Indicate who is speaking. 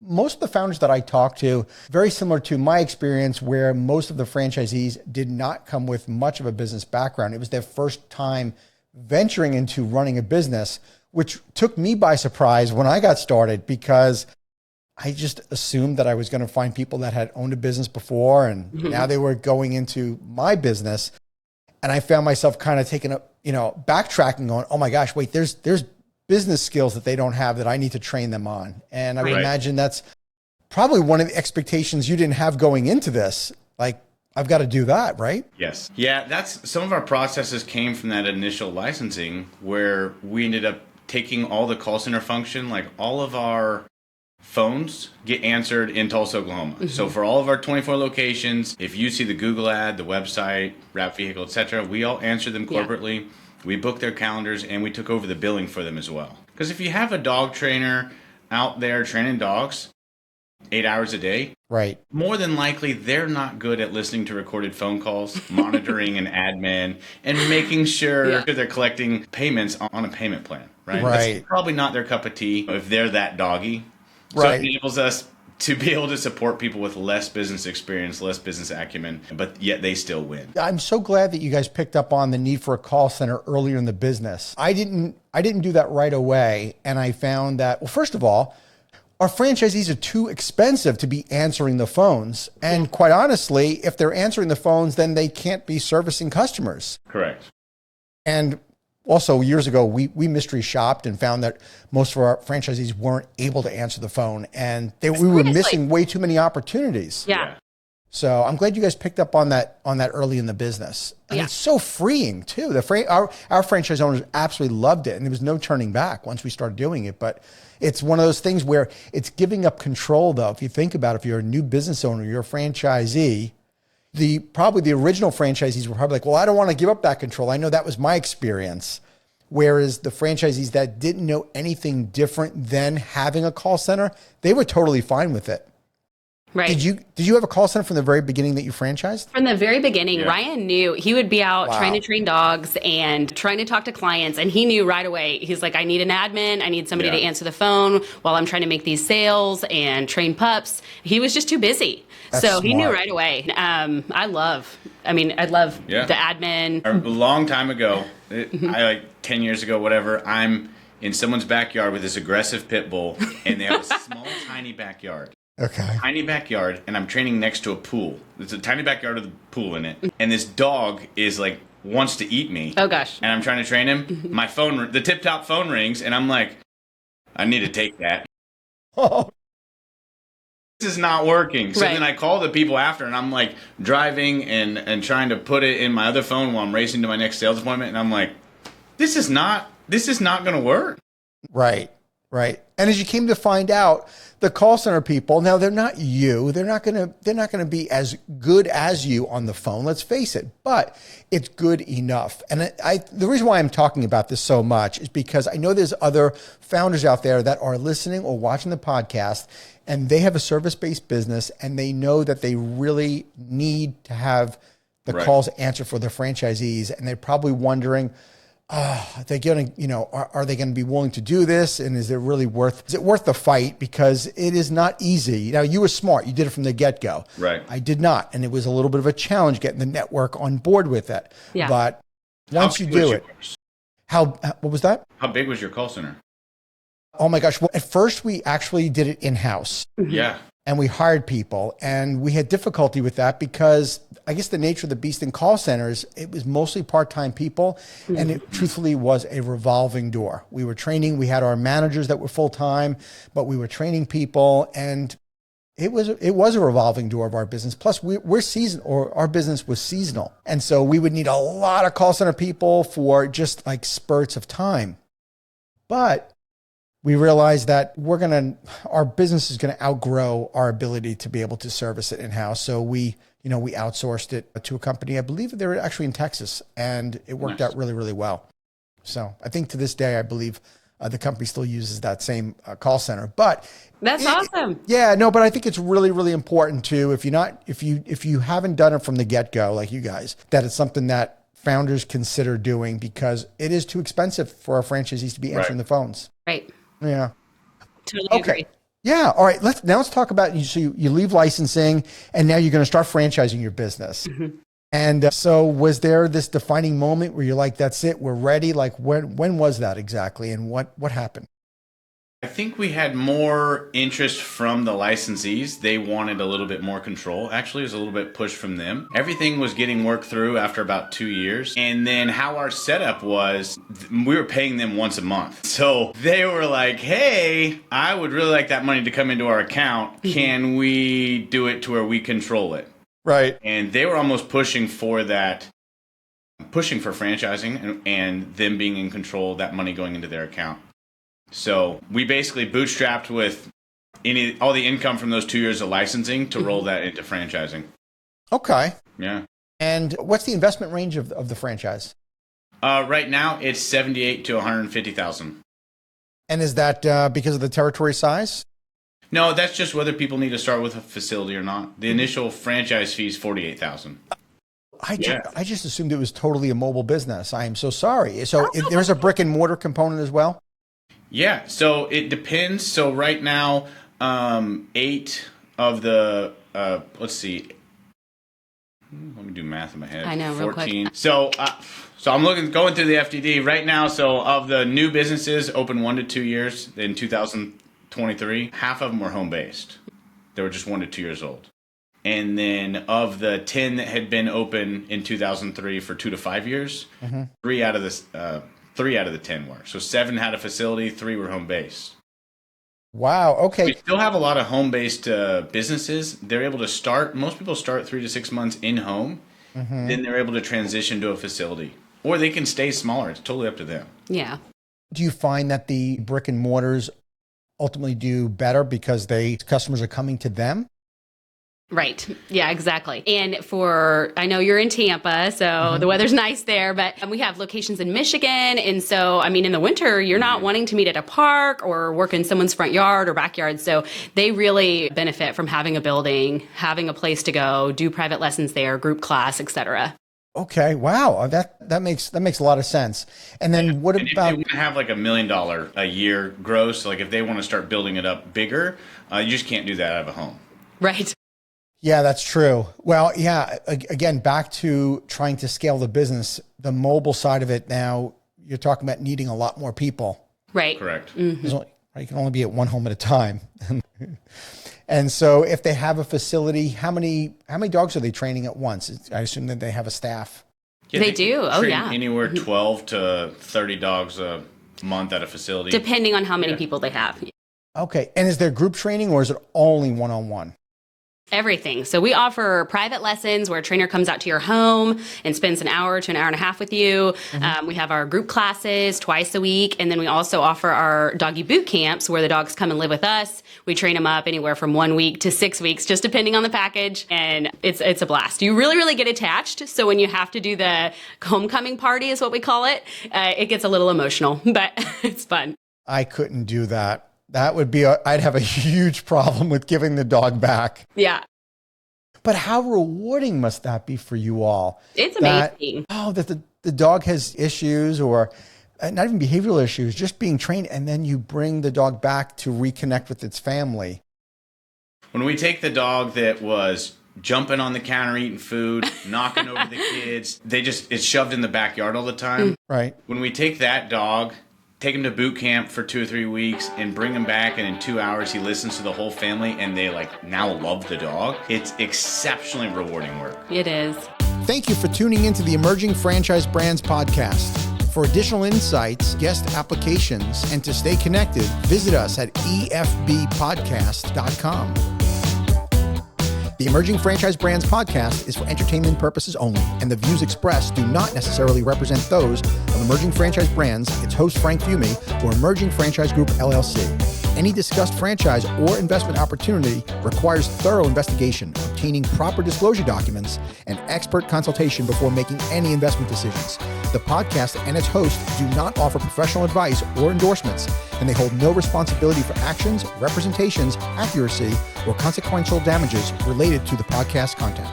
Speaker 1: most of the founders that I talk to, very similar to my experience where most of the franchisees did not come with much of a business background. It was their first time venturing into running a business, which took me by surprise when I got started because I just assumed that I was going to find people that had owned a business before and now they were going into my business. And I found myself kind of taking a, backtracking on, oh my gosh, wait, there's business skills that they don't have that I need to train them on. And I would imagine that's probably one of the expectations you didn't have going into this. Like, I've got to do that, right?
Speaker 2: Yes. Yeah, that's some of our processes came from that initial licensing where we ended up taking all the call center function, like all of our phones get answered in Tulsa, Oklahoma. So for all of our 24 locations, if you see the Google ad, the website, wrap vehicle, etc., we all answer them corporately. We book their calendars and we took over the billing for them as well. Because if you have a dog trainer out there training dogs 8 hours a day,
Speaker 1: right,
Speaker 2: more than likely they're not good at listening to recorded phone calls, monitoring an admin, and making sure they're collecting payments on a payment plan, right? That's probably not their cup of tea if they're that doggy. So it enables us to be able to support people with less business experience, less business acumen, but yet they still win.
Speaker 1: I'm so glad that you guys picked up on the need for a call center earlier in the business. I didn't do that right away. And I found that, well, first of all, our franchisees are too expensive to be answering the phones. And quite honestly, if they're answering the phones, then they can't be servicing customers.
Speaker 2: Correct.
Speaker 1: And also, years ago, we mystery shopped and found that most of our franchisees weren't able to answer the phone, and we were missing way too many opportunities.
Speaker 3: Yeah.
Speaker 1: So I'm glad you guys picked up on that early in the business. And it's so freeing too. Our franchise owners absolutely loved it, and there was no turning back once we started doing it. But it's one of those things where it's giving up control, though. If you think about it, if you're a new business owner, you're a franchisee. Probably the original franchisees were probably like, well, I don't want to give up that control. I know that was my experience. Whereas the franchisees that didn't know anything different than having a call center, they were totally fine with it.
Speaker 3: Right.
Speaker 1: Did you have a call center from the very beginning that you franchised?
Speaker 3: From the very beginning, Ryan knew he would be out trying to train dogs and trying to talk to clients. And he knew right away, he's like, I need an admin. I need somebody to answer the phone while I'm trying to make these sales and train pups. He was just too busy. That's so smart. He knew right away. I love the admin.
Speaker 2: A long time ago, like 10 years ago, whatever, I'm in someone's backyard with this aggressive pit bull and they have a small, tiny backyard.
Speaker 1: Okay.
Speaker 2: Tiny backyard, and I'm training next to a pool. There's a tiny backyard with a pool in it. And this dog is like, wants to eat me.
Speaker 3: Oh, gosh.
Speaker 2: And I'm trying to train him. My phone, the tip-top phone rings, and I'm like, I need to take that.
Speaker 1: Oh.
Speaker 2: This is not working. So then I call the people after, and I'm like driving and trying to put it in my other phone while I'm racing to my next sales appointment. And I'm like, this is not going to work.
Speaker 1: Right. And as you came to find out, the call center people, now they're not you. They're not going to be as good as you on the phone. Let's face it, but it's good enough. And the reason why I'm talking about this so much is because I know there's other founders out there that are listening or watching the podcast, and they have a service-based business, and they know that they really need to have the calls answered for their franchisees, and they're probably wondering, are they going to be willing to do this? And is it worth the fight? Because it is not easy. Now, you were smart. You did it from the get-go.
Speaker 2: Right.
Speaker 1: I did not. And it was a little bit of a challenge getting the network on board with it.
Speaker 3: Yeah.
Speaker 1: But once you do it, what was that?
Speaker 2: How big was your call center?
Speaker 1: Oh my gosh. Well, at first we actually did it in-house.
Speaker 2: Yeah.
Speaker 1: And we hired people, and we had difficulty with that because I guess the nature of the beast in call centers, it was mostly part-time people, and it truthfully was a revolving door. We were training, we had our managers that were full-time, but we were training people, and it was a revolving door of our business. Plus we're seasonal, or our business was seasonal. And so we would need a lot of call center people for just like spurts of time. But we realized that our business is going to outgrow our ability to be able to service it in-house. So we outsourced it to a company. I believe they were actually in Texas, and it worked out really, really well. So I think to this day, I believe the company still uses that same call center. But
Speaker 3: that's awesome.
Speaker 1: But I think it's really, really important too. If you haven't done it from the get-go, like you guys, that it's something that founders consider doing, because it is too expensive for our franchisees to be answering the phones.
Speaker 3: Right.
Speaker 1: Yeah.
Speaker 3: Totally agree.
Speaker 1: Yeah. All right. Let's talk about you. So you leave licensing and now you're going to start franchising your business.
Speaker 3: Mm-hmm.
Speaker 1: And so was there this defining moment where you're like, that's it, we're ready? Like when was that exactly? And what happened?
Speaker 2: I think we had more interest from the licensees. They wanted a little bit more control. Actually, it was a little bit push from them. Everything was getting worked through after about 2 years. And then how our setup was, we were paying them once a month. So they were like, hey, I would really like that money to come into our account. Can we do it to where we control it?
Speaker 1: Right.
Speaker 2: And they were almost pushing for that, pushing for franchising and them being in control, that money going into their account. So we basically bootstrapped with all the income from those 2 years of licensing to roll that into franchising.
Speaker 1: Okay.
Speaker 2: Yeah.
Speaker 1: And what's the investment range of the franchise?
Speaker 2: Right now it's 78 to 150,000.
Speaker 1: And is that because of the territory size?
Speaker 2: No, that's just whether people need to start with a facility or not. The initial franchise fee is 48,000.
Speaker 1: I just assumed it was totally a mobile business. I am so sorry. So there's a brick and mortar component as well?
Speaker 2: Yeah, so it depends. So right now, 8 of the, let's see, let me do math in my head.
Speaker 3: I know,
Speaker 2: 14.
Speaker 3: real quick.
Speaker 2: So I'm going through the FDD right now. So of the new businesses open 1 to 2 years in 2023, half of them were home-based. They were just 1 to 2 years old. And then of the 10 that had been open in 2003 for 2 to 5 years, 3 out of the 10 were. So 7 had a facility, 3 were home-based.
Speaker 1: Wow. Okay.
Speaker 2: We still have a lot of home-based businesses. They're able to start, most people start 3 to 6 months in-home. Then they're able to transition to a facility. Or they can stay smaller. It's totally up to them.
Speaker 3: Yeah.
Speaker 1: Do you find that the brick and mortars ultimately do better because customers are coming to them?
Speaker 3: Right. Yeah, exactly. And I know you're in Tampa, so the weather's nice there, but we have locations in Michigan. And so, I mean, in the winter, you're not wanting to meet at a park or work in someone's front yard or backyard. So they really benefit from having a building, having a place to go, do private lessons there, group class, etc.
Speaker 1: Okay. Wow. That makes a lot of sense. And then what
Speaker 2: and
Speaker 1: about
Speaker 2: if they want to have like $1 million a year gross, like if they want to start building it up bigger, you just can't do that out of a home.
Speaker 3: Right.
Speaker 1: Yeah, that's true. Well, yeah, again, back to trying to scale the business, the mobile side of it now, you're talking about needing a lot more people.
Speaker 3: Right.
Speaker 2: Correct.
Speaker 1: You can only be at one home at a time. And so if they have a facility, how many dogs are they training at once? I assume that they have a staff.
Speaker 2: Yeah,
Speaker 3: they do. Oh, yeah.
Speaker 2: Anywhere 12 to 30 dogs a month at a facility.
Speaker 3: Depending on how many people they have.
Speaker 1: Okay. And is there group training or is it only one-on-one?
Speaker 3: Everything. So we offer private lessons where a trainer comes out to your home and spends an hour to an hour and a half with you. We have our group classes twice a week. And then we also offer our doggy boot camps where the dogs come and live with us. We train them up anywhere from 1 week to 6 weeks, just depending on the package. And it's a blast. You really, really get attached. So when you have to do the homecoming party is what we call it, it gets a little emotional, but it's fun.
Speaker 1: I couldn't do that. That would be, I'd have a huge problem with giving the dog back.
Speaker 3: Yeah.
Speaker 1: But how rewarding must that be for you all?
Speaker 3: It's amazing.
Speaker 1: That the dog has issues or not even behavioral issues, just being trained. And then you bring the dog back to reconnect with its family.
Speaker 2: When we take the dog that was jumping on the counter, eating food, knocking over the kids, it's shoved in the backyard all the time.
Speaker 1: Right.
Speaker 2: When we take that dog, take him to boot camp for 2 or 3 weeks and bring him back, and in 2 hours he listens to the whole family and they now love the dog. It's exceptionally rewarding work.
Speaker 3: It is.
Speaker 1: Thank you for tuning into the Emerging Franchise Brands podcast. For additional insights, guest applications, and to stay connected, visit us at efbpodcast.com. The Emerging Franchise Brands podcast is for entertainment purposes only, and the views expressed do not necessarily represent those of Emerging Franchise Brands, its host Frank Fiume, or Emerging Franchise Group, LLC. Any discussed franchise or investment opportunity requires thorough investigation, obtaining proper disclosure documents, and expert consultation before making any investment decisions. The podcast and its host do not offer professional advice or endorsements, and they hold no responsibility for actions, representations, accuracy, or consequential damages related to the podcast content.